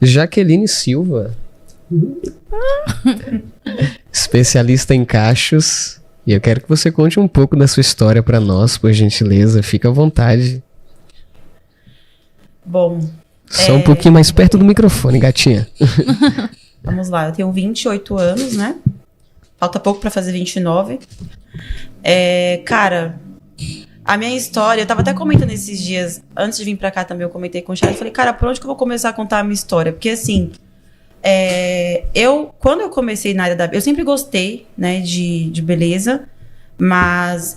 Jaqueline Silva. Especialista em cachos. E eu quero que você conte um pouco da sua história pra nós, por gentileza. Fica à vontade. Bom... Só um pouquinho mais perto do microfone, gatinha. Vamos lá, eu tenho 28 anos, né? Falta pouco pra fazer 29. Cara, a minha história... Eu tava até comentando esses dias, antes de vir pra cá também, eu comentei com o Charles. Falei, cara, por onde que eu vou começar a contar a minha história? Porque assim... Quando eu comecei na área da... Eu sempre gostei, né, de beleza. Mas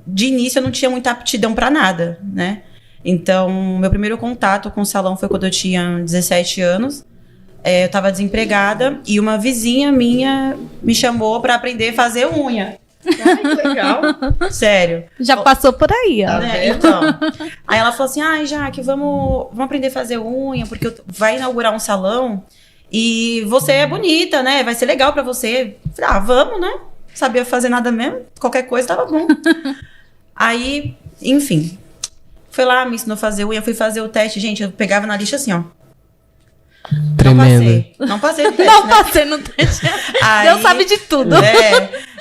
de início eu não tinha muita aptidão pra nada, né? Então, meu primeiro contato com o salão foi quando eu tinha 17 anos. Eu tava desempregada e uma vizinha minha me chamou pra aprender a fazer unha. Ai, que legal. Sério. Já passou por aí, ó. Então. Aí ela falou assim, Jaque, vamos aprender a fazer unha, porque vai inaugurar um salão e você é bonita, né? Vai ser legal pra você. Falei, vamos, né? Sabia fazer nada mesmo. Qualquer coisa tava bom. Aí, enfim... Foi lá, me ensinou a fazer unha, fui fazer o teste. Gente, eu pegava na lixa assim, ó. Tremendo. Não passei no teste, Não passei no teste. Aí, Deus sabe de tudo.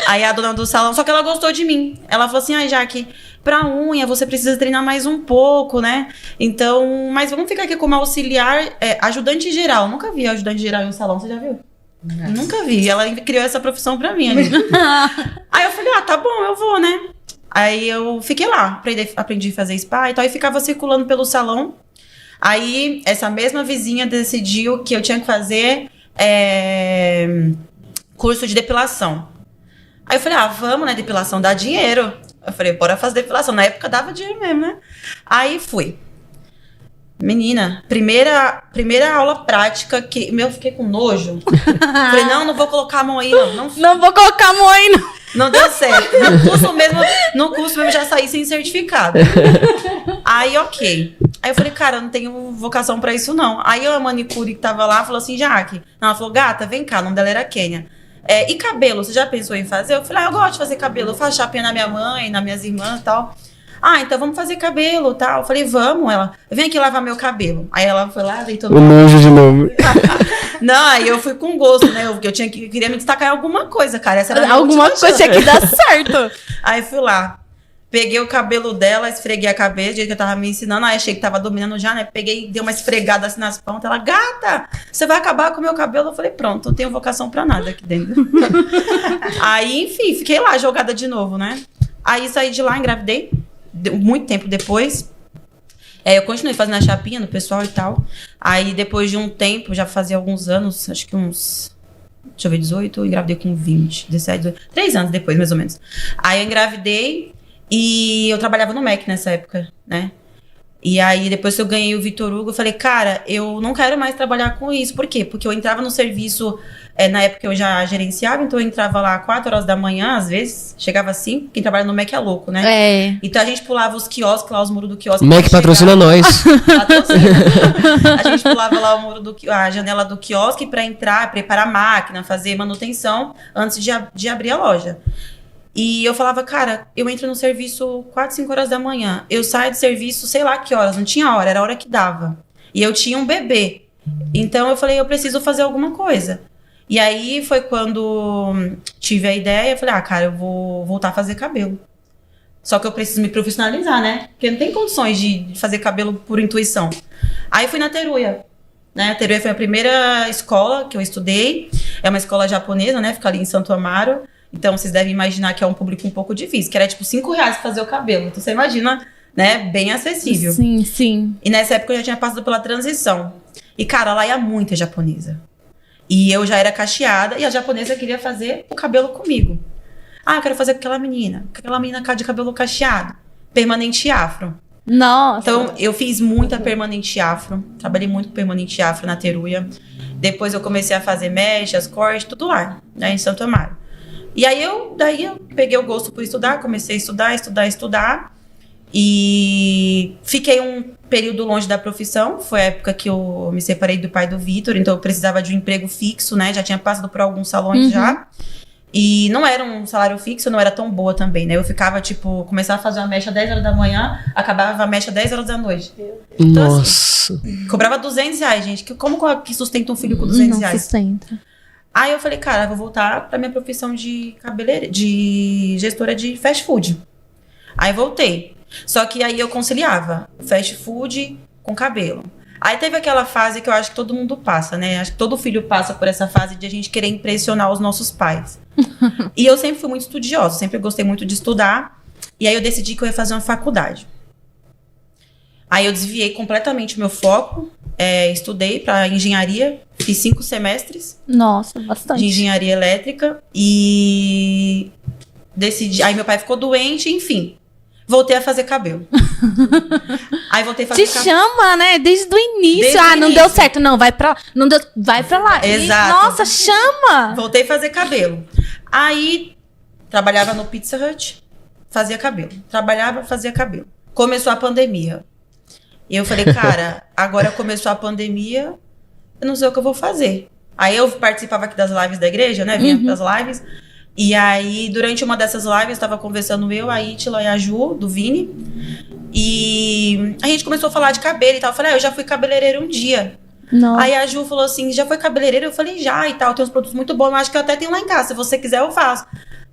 Aí a dona do salão, só que ela gostou de mim. Ela falou assim, Jaque, pra unha você precisa treinar mais um pouco, né? Então, mas vamos ficar aqui como auxiliar, ajudante geral. Nunca vi ajudante geral em um salão, você já viu? Nunca vi. Ela criou essa profissão pra mim. Aí eu falei, tá bom, eu vou, né? Aí eu fiquei lá, aprendi a fazer spa e tal, e ficava circulando pelo salão. Aí essa mesma vizinha decidiu que eu tinha que fazer curso de depilação. Aí eu falei, vamos, né, depilação dá dinheiro. Eu falei, bora fazer depilação. Na época dava dinheiro mesmo, né? Aí fui. Menina, primeira aula prática que... eu fiquei com nojo. Falei, não vou colocar a mão aí, não. Não vou colocar a mão aí, não. Não deu certo. No curso mesmo já saí sem certificado. Aí, ok. Aí eu falei, cara, eu não tenho vocação pra isso, não. Aí a manicure que tava lá falou assim, Jaque. Ela falou, gata, vem cá, o nome dela era Kênia. E cabelo, você já pensou em fazer? Eu falei, eu gosto de fazer cabelo. Eu faço chapinha na minha mãe, nas minhas irmãs e tal. Então vamos fazer cabelo e tal. Eu falei, vamos. Ela, vem aqui lavar meu cabelo. Aí ela foi lá, deitou no... O nojo de novo. Não, aí eu fui com gosto, né? Eu queria me destacar em alguma coisa, cara. Essa era alguma coisa tinha que dar certo. Aí fui lá. Peguei o cabelo dela, esfreguei a cabeça, do jeito que eu tava me ensinando. Aí achei que tava dominando já, né? Peguei, dei uma esfregada assim nas pontas. Ela, gata, você vai acabar com o meu cabelo? Eu falei, pronto, não tenho vocação pra nada aqui dentro. Aí, enfim, fiquei lá jogada de novo, né? Aí saí de lá, engravidei. Muito tempo depois. Eu continuei fazendo a chapinha no pessoal e tal. Aí, depois de um tempo, já fazia alguns anos, acho que uns... Deixa eu ver, 18, eu engravidei com 20, 17, 18... 3 anos depois, mais ou menos. Aí eu engravidei e eu trabalhava no MEC nessa época, né? E aí, depois que eu ganhei o Vitor Hugo, eu falei, cara, eu não quero mais trabalhar com isso. Por quê? Porque eu entrava no serviço... na época eu já gerenciava, então eu entrava lá 4 horas da manhã, às vezes, chegava assim, quem trabalha no MEC é louco, né? Então a gente pulava os quiosques lá, os muros do quiosque. MEC patrocina nós. Patrocina. A gente pulava lá a janela do quiosque pra entrar, preparar a máquina, fazer manutenção antes de abrir a loja. E eu falava, cara, eu entro no serviço 4, 5 horas da manhã, eu saio do serviço, sei lá que horas, não tinha hora, era a hora que dava. E eu tinha um bebê. Então eu falei, eu preciso fazer alguma coisa. E aí foi quando tive a ideia, eu falei, cara, eu vou voltar a fazer cabelo. Só que eu preciso me profissionalizar, né? Porque não tem condições de fazer cabelo por intuição. Aí fui na Teruya, né? A Teruya foi a primeira escola que eu estudei. É uma escola japonesa, né? Fica ali em Santo Amaro. Então vocês devem imaginar que é um público um pouco difícil, que era tipo R$5 pra fazer o cabelo. Então você imagina, né? Bem acessível. Sim, sim. E nessa época eu já tinha passado pela transição. E cara, lá ia muita japonesa. E eu já era cacheada e a japonesa queria fazer o cabelo comigo. Eu quero fazer com aquela menina de cabelo cacheado, permanente afro. Nossa. Então, eu fiz muita permanente afro, trabalhei muito com permanente afro na Teruya. Depois eu comecei a fazer mechas, cortes, tudo lá, né, em Santo Amaro. E aí eu peguei o gosto por estudar, comecei a estudar. E fiquei um período longe da profissão. Foi a época que eu me separei do pai do Vitor. Então eu precisava de um emprego fixo, né? Já tinha passado por alguns salões já. E não era um salário fixo, não era tão boa também, né? Eu ficava, tipo, começava a fazer uma mecha 10 horas da manhã, acabava a mecha 10 horas da noite. Então, Nossa. assim, cobrava R$200, gente. Como que sustenta um filho com R$200? Não sustenta. Aí eu falei, cara, eu vou voltar pra minha profissão de de gestora de fast food. Aí voltei. Só que aí eu conciliava fast food com cabelo. Aí teve aquela fase que eu acho que todo mundo passa, né? Acho que todo filho passa por essa fase de a gente querer impressionar os nossos pais. E eu sempre fui muito estudiosa, sempre gostei muito de estudar. E aí eu decidi que eu ia fazer uma faculdade. Aí eu desviei completamente o meu foco. Estudei para engenharia, fiz 5 semestres Nossa, bastante. de engenharia elétrica. E decidi. Aí meu pai ficou doente, enfim. Voltei a fazer cabelo. Aí voltei a fazer Te cabelo. chama, né? Desde o início. Desde o Não início. deu certo. Não, vai pra lá. Não deu, vai pra lá. Exato. Nossa, chama! Voltei a fazer cabelo. Aí, trabalhava no Pizza Hut, fazia cabelo. Trabalhava, fazia cabelo. Começou a pandemia. E eu falei, cara, agora começou a pandemia, eu não sei o que eu vou fazer. Aí eu participava aqui das lives da igreja, né? Vinha das lives. E aí, durante uma dessas lives, estava conversando a Ítila e a Ju, do Vini. E a gente começou a falar de cabelo e tal. Eu falei, eu já fui cabeleireira um dia. Nossa. Aí a Ju falou assim, já foi cabeleireira? Eu falei, já e tal, tem uns produtos muito bons, mas acho que eu até tenho lá em casa, se você quiser eu faço.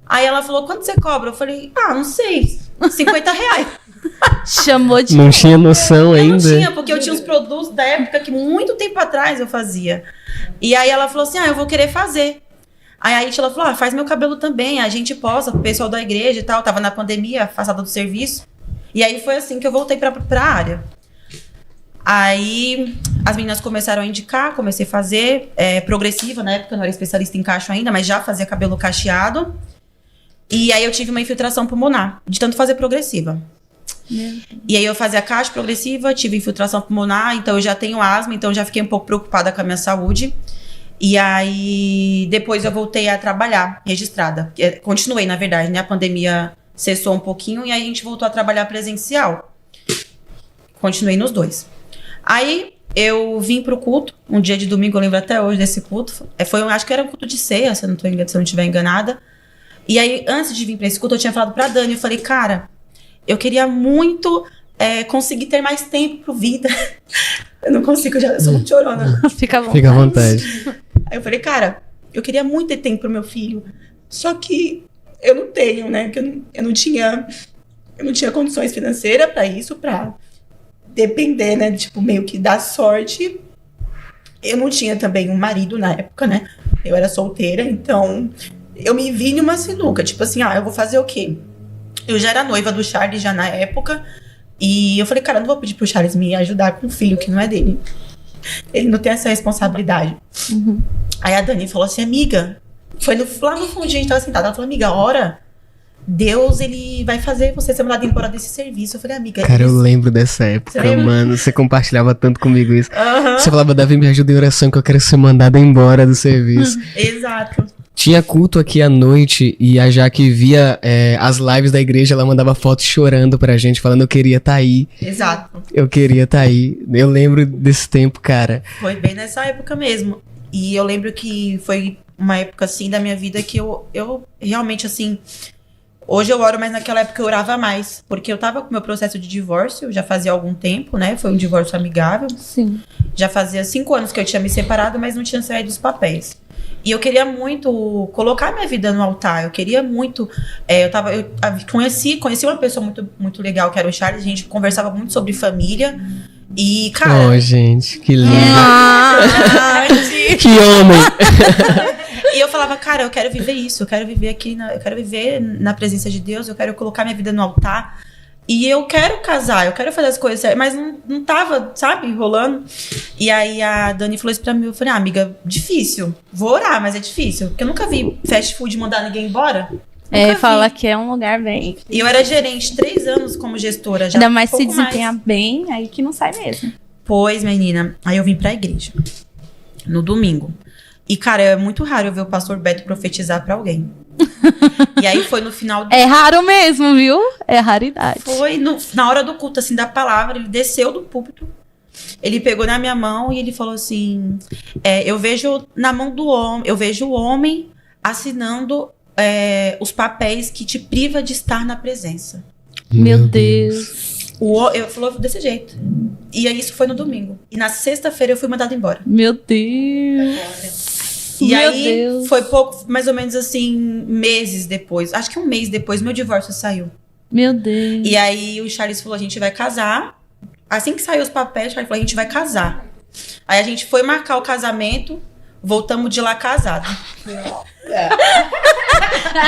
Aí ela falou, quanto você cobra? Eu falei, não sei, R$50. Chamou de... Não tinha noção Eu ainda. não tinha, porque eu tinha uns produtos da época que muito tempo atrás eu fazia. E aí ela falou assim, eu vou querer fazer. Aí a Ítila falou, faz meu cabelo também, a gente posta pro pessoal da igreja e tal, tava na pandemia, afastada do serviço. E aí foi assim que eu voltei pra área. Aí as meninas começaram a indicar, comecei a fazer progressiva, na época eu não era especialista em cacho ainda, mas já fazia cabelo cacheado. E aí eu tive uma infiltração pulmonar, de tanto fazer progressiva. E aí eu fazia cacho progressiva, tive infiltração pulmonar, então eu já tenho asma, então eu já fiquei um pouco preocupada com a minha saúde. E aí depois eu voltei a trabalhar, registrada. Continuei, na verdade, né? A pandemia cessou um pouquinho e aí a gente voltou a trabalhar presencial. Continuei nos dois. Aí eu vim pro culto, um dia de domingo, eu lembro até hoje desse culto. Acho que era um culto de ceia, se eu não estiver enganada. E aí, antes de vir pra esse culto, eu tinha falado pra Dani, eu falei, cara, eu queria muito conseguir ter mais tempo pro vida. Eu não consigo, eu sou muito chorona. Fica bom. Fica à vontade. Aí eu falei, cara, eu queria muito ter tempo pro meu filho, só que eu não tenho, né? Porque eu não tinha condições financeiras pra isso, pra depender, né? Tipo, meio que da sorte. Eu não tinha também um marido na época, né? Eu era solteira, então eu me vi numa sinuca. Tipo assim, eu vou fazer o quê? Eu já era noiva do Charles já na época. E eu falei, cara, eu não vou pedir pro Charles me ajudar com um filho que não é dele. Ele não tem essa responsabilidade. Uhum. Aí a Dani falou assim, amiga, lá no fundo a gente tava sentada. Ela falou, amiga, ora, Deus, ele vai fazer você ser mandada embora desse serviço. Eu falei, amiga... Cara, eu lembro dessa época, mano. Você compartilhava tanto comigo isso. Uhum. Você falava, Davi, me ajuda em oração que eu quero ser mandada embora do serviço. Exato. Tinha culto aqui à noite e a Jaque via as lives da igreja, ela mandava fotos chorando pra gente, falando, eu queria estar aí. Exato. Eu queria estar aí. Eu lembro desse tempo, cara. Foi bem nessa época mesmo. E eu lembro que foi uma época, assim, da minha vida que eu realmente, assim... Hoje eu oro, mas naquela época eu orava mais. Porque eu tava com o meu processo de divórcio, já fazia algum tempo, né? Foi um divórcio amigável. Sim. Já fazia 5 anos que eu tinha me separado, mas não tinha saído dos papéis. E eu queria muito colocar minha vida no altar. Eu queria muito... eu conheci uma pessoa muito, muito legal, que era o Charles. A gente conversava muito sobre família. E, cara... Oh, gente, que lindo. Gente. Que homem. E eu falava, cara, eu quero viver isso. Eu quero viver eu quero viver na presença de Deus. Eu quero colocar minha vida no altar. E eu quero casar, eu quero fazer as coisas certas, mas não tava, sabe, rolando. E aí a Dani falou isso pra mim, eu falei, amiga, difícil. Vou orar, mas é difícil. Porque eu nunca vi fast food mandar ninguém embora. Nunca Fala vi. que é um lugar bem... E eu era gerente 3 anos como gestora. Já Ainda mais se pouco desempenhar mais. bem, aí que não sai mesmo. Pois, menina, aí eu vim pra igreja. No domingo. E, cara, é muito raro eu ver o pastor Beto profetizar pra alguém. E aí foi no final... É raro mesmo, viu? É raridade. Foi na hora do culto, assim, da palavra, ele desceu do púlpito, ele pegou na minha mão e ele falou assim, eu vejo na mão do homem, eu vejo o homem assinando os papéis que te priva de estar na presença. Meu Deus. Eu falou desse jeito. E aí isso foi no domingo. E na sexta-feira eu fui mandada embora. Meu Deus. E Meu aí Deus. foi pouco, mais ou menos assim, meses depois. Acho que um mês depois, meu divórcio saiu. Meu Deus. E aí o Charles falou, a gente vai casar. Assim que saiu os papéis, o Charles falou, a gente vai casar. Aí a gente foi marcar o casamento, voltamos de lá casado.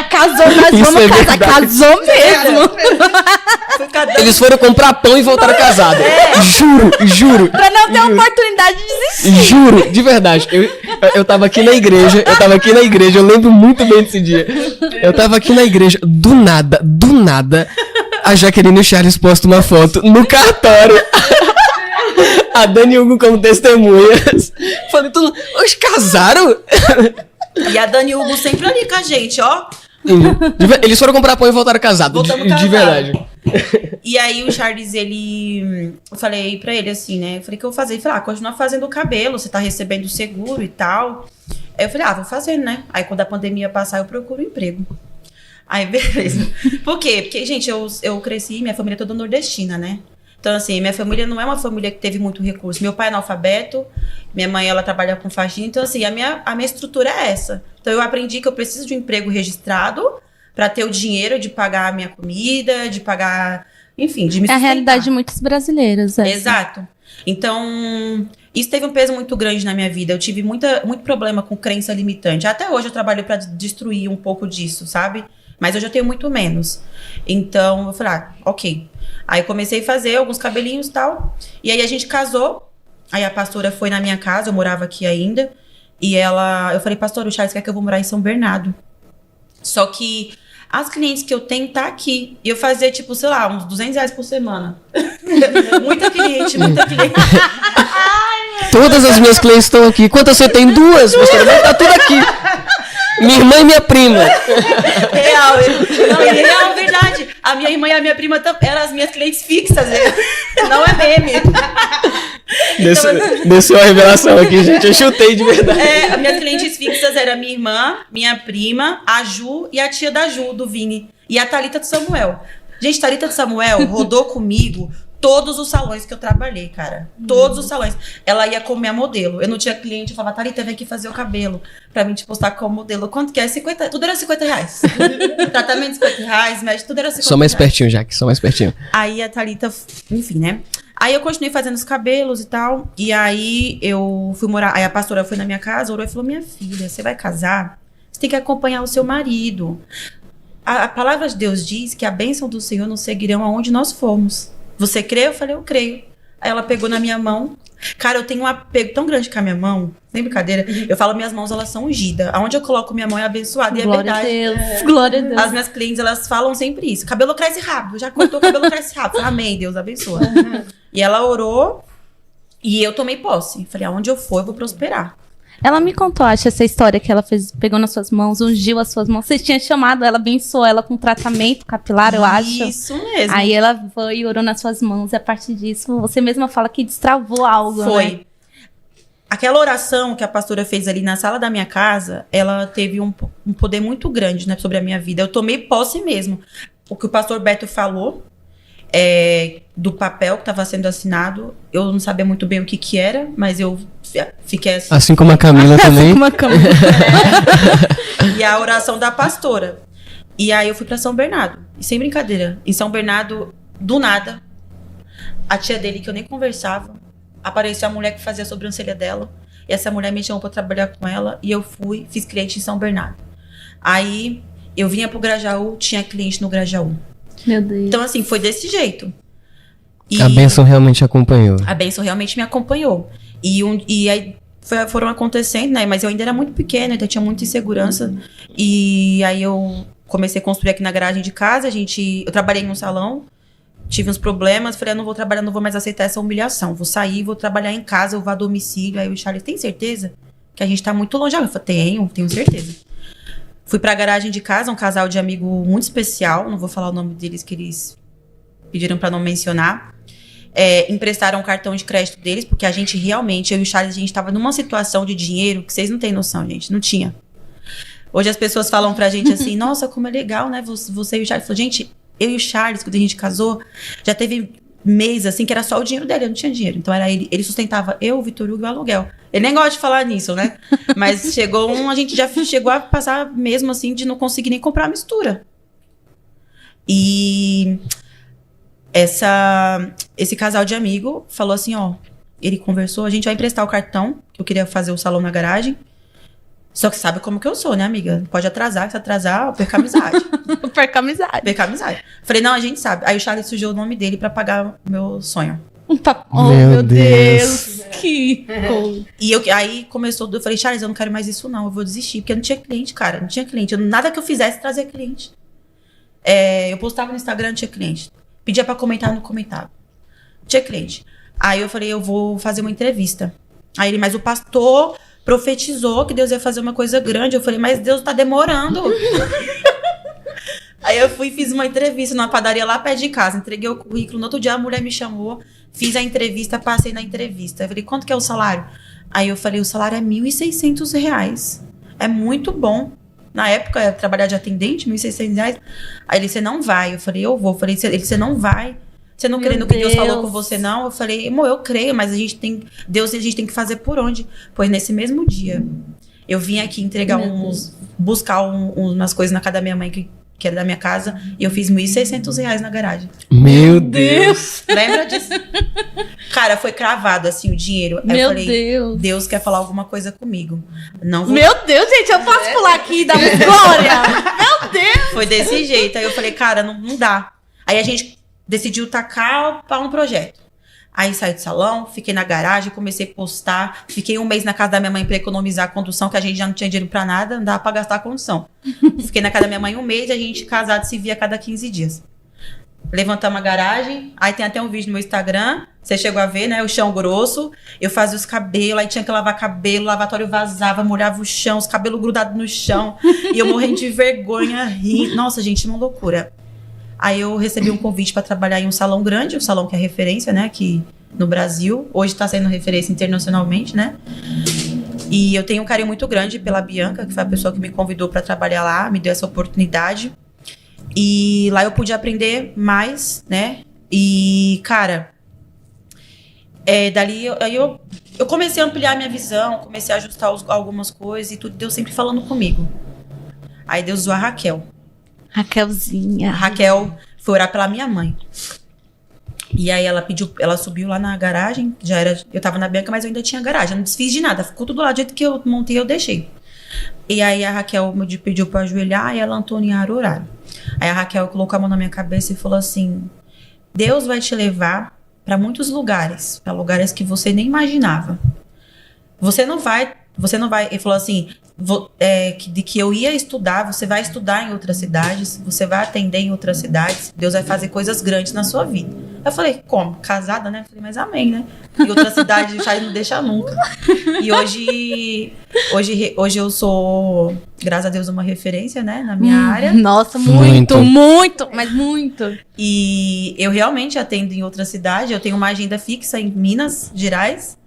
Casou, nós Isso vamos é casar. verdade. Casou mesmo. Foi cada... Eles foram comprar pão e voltaram casados. Juro. Pra não ter oportunidade de desistir. Juro, de verdade. Eu tava aqui na igreja, eu lembro muito bem desse dia. Eu tava aqui na igreja, do nada, a Jaqueline e o Charles postam uma foto no cartório. A Dani e o Hugo como testemunhas. Falei, os casaram? E a Dani e o Hugo sempre ali com a gente, ó. Eles foram comprar pão e voltaram casados. Voltamos De casados. verdade. E aí o Charles, eu falei pra ele assim, né? Eu falei, o que eu vou fazer? Ele falou, continua fazendo o cabelo, você tá recebendo seguro e tal. Aí eu falei, vou fazendo, né? Aí quando a pandemia passar, eu procuro um emprego. Aí, beleza. Por quê? Porque, gente, eu cresci, minha família é toda nordestina, né? Então, assim, minha família não é uma família que teve muito recurso. Meu pai é analfabeto, minha mãe, ela trabalha com faxina. Então, assim, a minha estrutura é essa. Então, eu aprendi que eu preciso de um emprego registrado para ter o dinheiro de pagar a minha comida, de pagar, enfim, de me É a sustentar. realidade de muitos brasileiros. Exato. Então, isso teve um peso muito grande na minha vida. Eu tive muito problema com crença limitante. Até hoje eu trabalho para destruir um pouco disso, sabe? Mas hoje eu tenho muito menos. Então, eu falei, ok. Aí eu comecei a fazer alguns cabelinhos e tal. E aí a gente casou. Aí a pastora foi na minha casa, eu morava aqui ainda. E eu falei, pastor, o Charles quer que eu vou morar em São Bernardo. Só que as clientes que eu tenho tá aqui. E eu fazia, tipo, sei lá, uns R$200 por semana. muita cliente. Todas as minhas clientes estão aqui. Quantas você tem? 2, pastora. Mas tá tudo aqui. Minha irmã e minha prima. Real, real, verdade. A minha irmã e a minha prima eram as minhas clientes fixas. Não é meme. Desceu a revelação aqui, gente. Eu chutei de verdade. As minhas clientes fixas eram minha irmã, minha prima, a Ju e a tia da Ju, do Vini. E a Thalita do Samuel. Gente, Thalita do Samuel rodou comigo todos os salões que eu trabalhei, cara. Todos os salões. Ela ia como minha modelo. Eu não tinha cliente, eu falava, Thalita, vem aqui fazer o cabelo pra mim te postar como modelo. Quanto que é? 50? Tudo era R$50. Tratamento R$50, médico, tudo era R$50. Só mais pertinho, Jaque, só mais pertinho. Aí a Thalita, enfim, né? Aí eu continuei fazendo os cabelos e tal. E aí eu fui morar. Aí a pastora foi na minha casa, orou e falou: minha filha, você vai casar? Você tem que acompanhar o seu marido. A palavra de Deus diz que a bênção do Senhor nos seguirão aonde nós formos. Você crê? Eu falei, eu creio. Aí ela pegou na minha mão. Cara, eu tenho um apego tão grande com a minha mão. Sem brincadeira. Eu falo, minhas mãos, elas são ungidas. Aonde eu coloco minha mão é abençoada. E Glória é verdade. a Deus. Glória a Deus. As minhas clientes, elas falam sempre isso. Cabelo cresce rápido. Já cortou, o cabelo cresce rápido. Amém, Deus abençoa. E ela orou. E eu tomei posse. Falei, aonde eu for, eu vou prosperar. Ela me contou, acho, essa história que ela fez, pegou nas suas mãos, ungiu as suas mãos. Você tinha chamado ela, abençoou ela com tratamento capilar, eu acho. Isso mesmo. Aí ela foi e orou nas suas mãos. E a partir disso, você mesma fala que destravou algo, Foi. né? Aquela oração que a pastora fez ali na sala da minha casa, ela teve um poder muito grande, né, sobre a minha vida. Eu tomei posse mesmo. O que o pastor Beto falou, do papel que estava sendo assinado, eu não sabia muito bem o que era, mas eu fiquei assim. Assim como a Camila também. Uma cama. E a oração da pastora. E aí eu fui pra São Bernardo. E sem brincadeira, em São Bernardo, do nada, a tia dele, que eu nem conversava, apareceu a mulher que fazia a sobrancelha dela. E essa mulher me chamou pra trabalhar com ela. E eu fui, fiz cliente em São Bernardo. Aí eu vinha pro Grajaú, tinha cliente no Grajaú. Meu Deus. Então, assim, foi desse jeito. E A bênção realmente acompanhou. a bênção realmente me acompanhou. E aí foram acontecendo, né? Mas eu ainda era muito pequena, então tinha muita insegurança. E aí eu comecei a construir aqui na garagem de casa. Eu trabalhei em um salão, tive uns problemas. Falei, eu não vou trabalhar, não vou mais aceitar essa humilhação. Vou sair, vou trabalhar em casa, eu vou a domicílio. Aí o Charles, tem certeza que a gente tá muito longe? Eu falei, tenho certeza. Fui pra garagem de casa, um casal de amigo muito especial. Não vou falar o nome deles, que eles pediram pra não mencionar. Emprestaram o cartão de crédito deles, porque a gente realmente, eu e o Charles, a gente tava numa situação de dinheiro que vocês não têm noção, gente. Não tinha. Hoje as pessoas falam pra gente assim, nossa, como é legal, né? Você e o Charles. Gente, eu e o Charles, quando a gente casou, já teve mês, assim, que era só o dinheiro dele, eu não tinha dinheiro. Então era ele sustentava eu, o Vitor Hugo e o aluguel. Ele nem gosta de falar nisso, né? Mas a gente já chegou a passar mesmo, assim, de não conseguir nem comprar a mistura. E esse casal de amigo falou assim, ó, ele conversou, a gente vai emprestar o cartão, que eu queria fazer o salão na garagem. Só que sabe como que eu sou, né, amiga? Pode atrasar, se atrasar, eu perco a amizade. Perca a amizade. Perco a amizade. Falei, não, a gente sabe. Aí o Charles sujou o nome dele pra pagar o meu sonho. Oh, meu Deus. Que coisa. E aí começou, eu falei, Charles, eu não quero mais isso não, eu vou desistir. Porque eu não tinha cliente, cara, não tinha cliente. Nada que eu fizesse trazia cliente. Eu postava no Instagram, não tinha cliente. Pedia pra comentar, não comentava. Não tinha cliente. Aí eu falei, eu vou fazer uma entrevista. Aí ele, mas o pastor profetizou que Deus ia fazer uma coisa grande. Eu falei, mas Deus tá demorando. Aí eu fui e fiz uma entrevista numa padaria lá perto de casa. Entreguei o currículo. No outro dia a mulher me chamou. Fiz a entrevista, passei na entrevista. Eu falei, quanto que é o salário? Aí eu falei, o salário é R$1.600. É muito bom. Na época, eu trabalhar de atendente, R$1.600. Aí ele, você não vai. Eu falei, eu vou. Eu falei, você não vai. Você não crê no que Deus falou com você, não? Eu falei, amor, eu creio, mas a gente tem que fazer por onde? Pois nesse mesmo dia, eu vim aqui entregar buscar umas coisas na casa da minha mãe, que era da minha casa, e eu fiz R$1.600 na garagem. Meu Deus! Lembra disso? Cara, foi cravado, assim, o dinheiro. Aí eu falei, Deus quer falar alguma coisa comigo. Não vou... Meu Deus, gente, eu posso pular aqui e dar uma glória? Meu Deus! Foi desse jeito. Aí eu falei, cara, não dá. Aí a gente decidiu tacar para um projeto. Aí saí do salão, fiquei na garagem, comecei a postar. Fiquei um mês na casa da minha mãe para economizar a condução, que a gente já não tinha dinheiro para nada, não dava para gastar a condução. Fiquei na casa da minha mãe um mês e a gente casado se via a cada 15 dias. Levantamos a garagem, aí tem até um vídeo no meu Instagram, você chegou a ver, né, o chão grosso, eu fazia os cabelos, aí tinha que lavar cabelo, o lavatório vazava, molhava o chão, os cabelos grudados no chão, e eu morrendo de vergonha, rindo. Nossa, gente, uma loucura. Aí eu recebi um convite para trabalhar em um salão grande, um salão que é referência, né, aqui no Brasil. Hoje está sendo referência internacionalmente, né? E eu tenho um carinho muito grande pela Bianca, que foi a pessoa que me convidou para trabalhar lá, me deu essa oportunidade. E lá eu pude aprender mais, né? E, cara, dali eu comecei a ampliar minha visão, comecei a ajustar algumas coisas e tudo, Deus sempre falando comigo. Aí Deus usou a Raquel. Raquelzinha. A Raquel foi orar pela minha mãe. E aí ela subiu lá na garagem, eu tava na Bianca, mas eu ainda tinha garagem, eu não desfiz de nada, ficou tudo lá do jeito que eu montei, eu deixei. E aí a Raquel me pediu pra ajoelhar e ela Antoniara orar. Aí a Raquel colocou a mão na minha cabeça e falou assim, Deus vai te levar pra muitos lugares, pra lugares que você nem imaginava. Você não vai, ele falou assim, que eu ia estudar, você vai estudar em outras cidades, você vai atender em outras cidades, Deus vai fazer coisas grandes na sua vida. Eu falei, como? Casada, né? Eu falei, mas amém, né? Em outra cidade, o Charles não deixa nunca. E hoje eu sou, graças a Deus, uma referência, né? Na minha área. Nossa, muito, mas muito. E eu realmente atendo em outra cidade, eu tenho uma agenda fixa em Minas Gerais.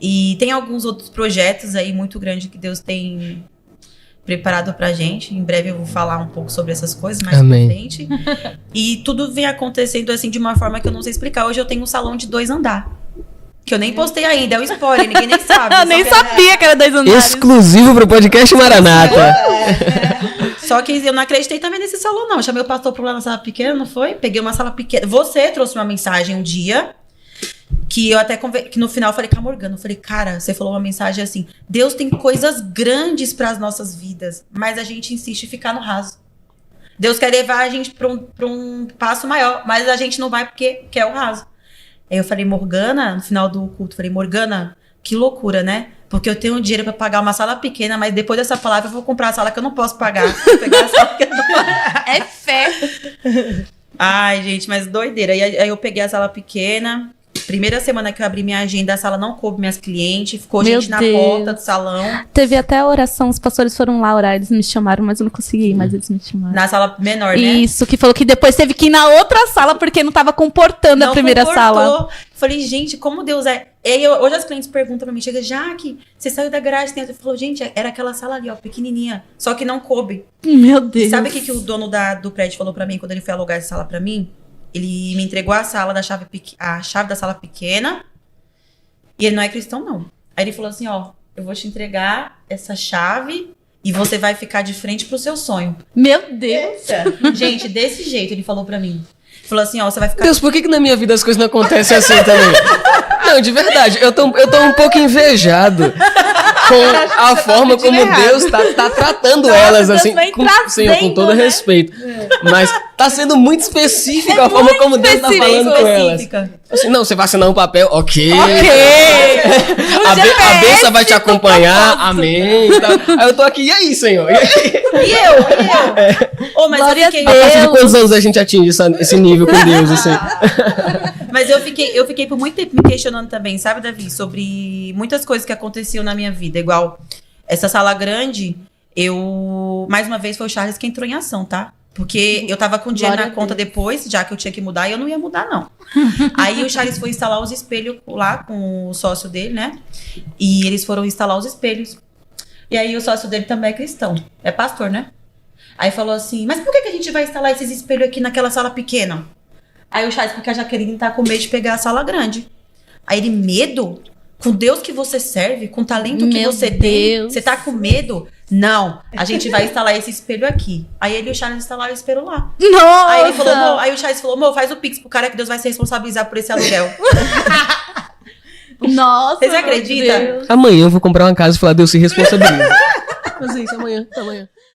E tem alguns outros projetos aí muito grandes que Deus tem preparado pra gente. Em breve eu vou falar um pouco sobre essas coisas mais pra frente. E tudo vem acontecendo assim de uma forma que eu não sei explicar. Hoje eu tenho um salão de 2 andares. Que eu nem postei ainda, é um spoiler, ninguém nem sabe. Eu nem sabia que era 2 andares. Exclusivo pro podcast Maranata. Só que eu não acreditei também nesse salão, não. Eu chamei o pastor pra lá na sala pequena, não foi? Peguei uma sala pequena. Você trouxe uma mensagem um dia... Que eu até que no final eu falei com a Morgana, eu falei, cara, você falou uma mensagem assim, Deus tem coisas grandes para as nossas vidas, mas a gente insiste em ficar no raso. Deus quer levar a gente para um passo maior, mas a gente não vai porque quer o raso. Aí eu falei, Morgana, no final do culto, falei, Morgana, que loucura, né? Porque eu tenho dinheiro para pagar uma sala pequena, mas depois dessa palavra eu vou comprar a sala que eu não posso pagar. Vou pegar a sala que eu não posso. É fé. Ai, gente, mas doideira. E aí eu peguei a sala pequena. Primeira semana que eu abri minha agenda, a sala não coube minhas clientes, ficou gente na porta do salão. Teve até a oração, os pastores foram lá orar, eles me chamaram, mas eu não consegui, mas eles me chamaram. Na sala menor, né? Isso, que falou que depois teve que ir na outra sala porque não tava comportando a primeira sala. Falei, gente, como Deus é... E aí, hoje as clientes perguntam pra mim, chega, Jaque, você saiu da garagem dentro? Eu falo, gente, era aquela sala ali, ó, pequenininha, só que não coube. Meu Deus. E sabe o que o dono do prédio falou pra mim quando ele foi alugar essa sala pra mim? Ele me entregou a chave da sala pequena e ele não é cristão, não. Aí ele falou assim, ó, eu vou te entregar essa chave e você vai ficar de frente pro seu sonho. Meu Deus. Gente, desse jeito ele falou pra mim. Falou assim, ó, você vai ficar... Deus, por que na minha vida as coisas não acontecem assim também? Não, de verdade, eu tô um pouco invejado com a forma como Deus tá tratando elas, Deus assim, vem com trazendo, todo né? respeito. Mas tá sendo muito específico a forma como Deus tá falando com elas. Assim, não, você vai assinar um papel, ok. A bênção vai te acompanhar, amém. Aí eu tô aqui, e aí, Senhor? E eu? Ô, mas Glória eu fiquei... a partir de quantos anos a gente atinge esse nível com Deus, assim? Mas eu fiquei por muito tempo me questionando também, sabe, Davi? Sobre muitas coisas que aconteciam na minha vida. Igual essa sala grande, mais uma vez, foi o Charles que entrou em ação, tá? Porque eu tava com dinheiro na conta depois, já que eu tinha que mudar, e eu não ia mudar, não. Aí o Charles foi instalar os espelhos lá com o sócio dele, né? E eles foram instalar os espelhos. E aí o sócio dele também é cristão. É pastor, né? Aí falou assim, mas por que a gente vai instalar esses espelhos aqui naquela sala pequena? Aí o Charles, porque a Jaqueline tá com medo de pegar a sala grande. Aí ele, medo? Com Deus que você serve, com o talento que você tem, você tá com medo? Não, a gente vai instalar esse espelho aqui. Aí ele e o Charles instalaram o espelho lá. Nossa! Aí ele falou, aí o Charles falou, amor, faz o pix pro cara que Deus vai se responsabilizar por esse aluguel. Nossa! Vocês acreditam? Deus. Amanhã eu vou comprar uma casa e falar, Deus se responsabiliza. Fazer isso amanhã.